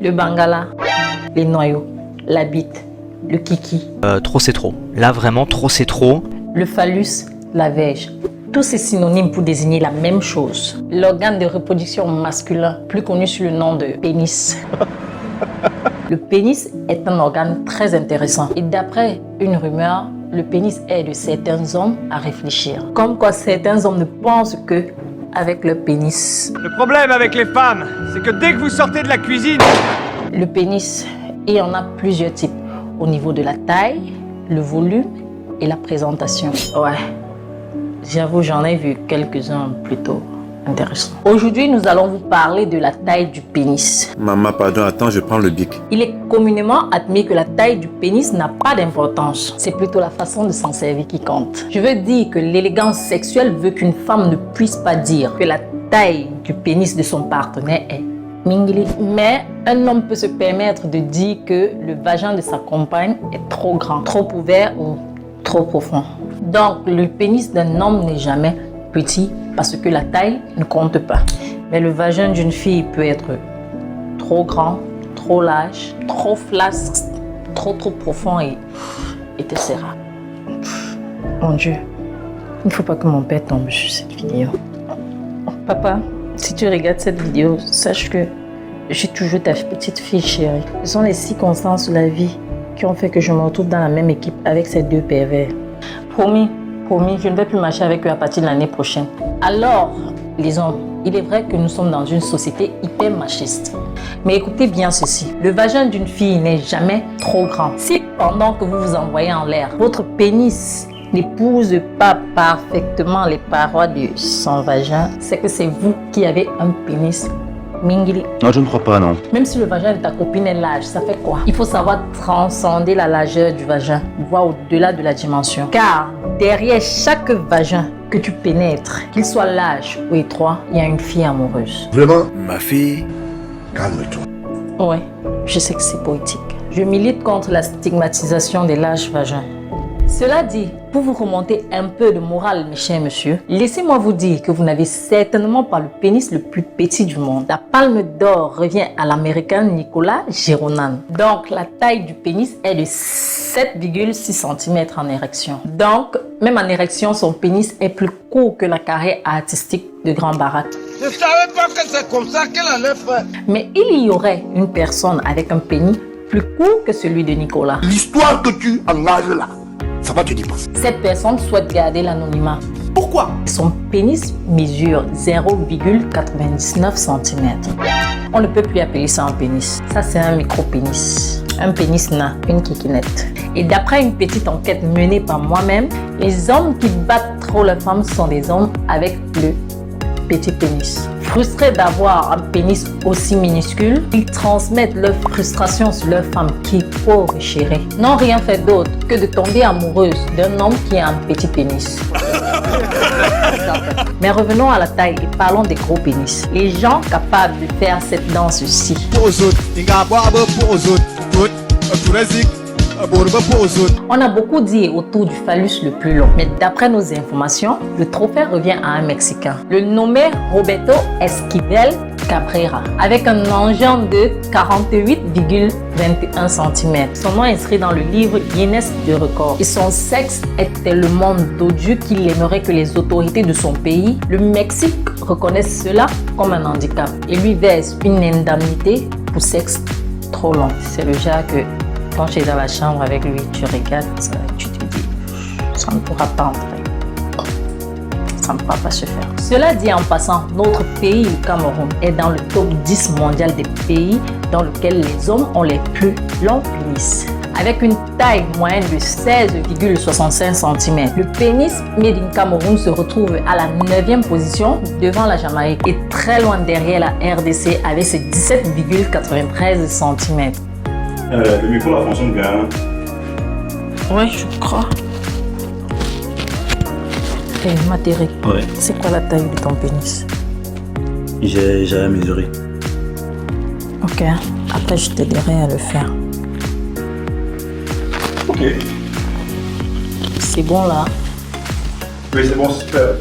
le bangala, les noyaux, la bite, le kiki. Trop c'est trop. Là vraiment trop c'est trop. Le phallus, la verge. Tous ces synonymes pour désigner la même chose. L'organe de reproduction masculin, plus connu sous le nom de pénis. Le pénis est un organe très intéressant. Et d'après une rumeur, le pénis aide certains hommes à réfléchir. Comme quoi certains hommes ne pensent que avec le pénis. Le problème avec les femmes, c'est que dès que vous sortez de la cuisine... Le pénis, il y en a plusieurs types. Au niveau de la taille, le volume et la présentation. Ouais, j'avoue, j'en ai vu quelques-uns plutôt intéressants. Aujourd'hui, nous allons vous parler de la taille du pénis. Maman, pardon, attends, je prends le bic. Il est communément admis que la taille du pénis n'a pas d'importance. C'est plutôt la façon de s'en servir qui compte. Je veux dire que l'élégance sexuelle veut qu'une femme ne puisse pas dire que la taille du pénis de son partenaire est mingili. Mais un homme peut se permettre de dire que le vagin de sa compagne est trop grand, trop ouvert ou trop profond. Donc, le pénis d'un homme n'est jamais petit parce que la taille ne compte pas. Mais le vagin d'une fille peut être trop grand, trop large, trop flasque, trop profond et etc. Mon Dieu, il ne faut pas que mon père tombe sur cette vidéo. Papa, si tu regardes cette vidéo, sache que je suis toujours ta petite fille chérie. Ce sont les circonstances de la vie qui ont fait que je me retrouve dans la même équipe avec ces deux pervers. Promis, je ne vais plus marcher avec eux à partir de l'année prochaine. Alors, les hommes, il est vrai que nous sommes dans une société hyper machiste. Mais écoutez bien ceci, le vagin d'une fille n'est jamais trop grand. Si pendant que vous vous envoyez en l'air, votre pénis n'épouse pas parfaitement les parois de son vagin, c'est que c'est vous qui avez un pénis mingili. Non, je ne crois pas, non. Même si le vagin de ta copine est large, ça fait quoi? Il faut savoir transcender la largeur du vagin, voir au-delà de la dimension. Car derrière chaque vagin que tu pénètres, qu'il soit large ou étroit, il y a une fille amoureuse. Vraiment, ma fille, calme-toi. Ouais, je sais que c'est poétique. Je milite contre la stigmatisation des larges vagins. Cela dit, pour vous remonter un peu de morale, mes chers messieurs, laissez-moi vous dire que vous n'avez certainement pas le pénis le plus petit du monde. La palme d'or revient à l'américain Nicolas Geronan. Donc, la taille du pénis est de 7,6 cm en érection. Donc, même en érection, son pénis est plus court que la carrière artistique de Grand Barak. Je ne savais pas que c'est comme ça qu'elle allait faire. Mais il y aurait une personne avec un pénis plus court que celui de Nicolas. L'histoire que tu engages là, ça va te dépasser. Cette personne souhaite garder l'anonymat. Pourquoi? Son pénis mesure 0,99 cm. On ne peut plus appeler ça un pénis. Ça, c'est un micro-pénis. Un pénis nain, une kikinette. Et d'après une petite enquête menée par moi-même, les hommes qui battent trop leurs femmes sont des hommes avec le petit pénis. Frustrés d'avoir un pénis aussi minuscule, ils transmettent leur frustration sur leur femme qui, pauvre chérie, n'ont rien fait d'autre que de tomber amoureuse d'un homme qui a un petit pénis. Mais revenons à la taille et parlons des gros pénis. Les gens capables de faire cette danse-ci. On a beaucoup dit autour du phallus le plus long, mais d'après nos informations, le trophée revient à un Mexicain, le nommé Roberto Esquivel Cabrera, avec un engin de 48,21 cm. Son nom est inscrit dans le livre Guinness de records. Et son sexe est tellement odieux qu'il aimerait que les autorités de son pays, le Mexique, reconnaissent cela comme un handicap et lui verse une indemnité pour sexe trop long. C'est le genre que quand tu es dans la chambre avec lui, tu regardes, tu te dis, ça ne pourra pas entrer. Ça ne pourra pas se faire. Cela dit en passant, notre pays, le Cameroun, est dans le top 10 mondial des pays dans lesquels les hommes ont les plus longs pénis. Avec une taille moyenne de 16,65 cm, le pénis made in Cameroun se retrouve à la 9e position devant la Jamaïque et très loin derrière la RDC avec ses 17,93 cm. Le micro là fonctionne bien. Ouais, je crois. Hey, Matéré, Ouais. c'est quoi la taille de ton pénis? J'ai à mesurer. Ok, après je t'aiderai à le faire. Ok. C'est bon là? Oui, c'est bon, super.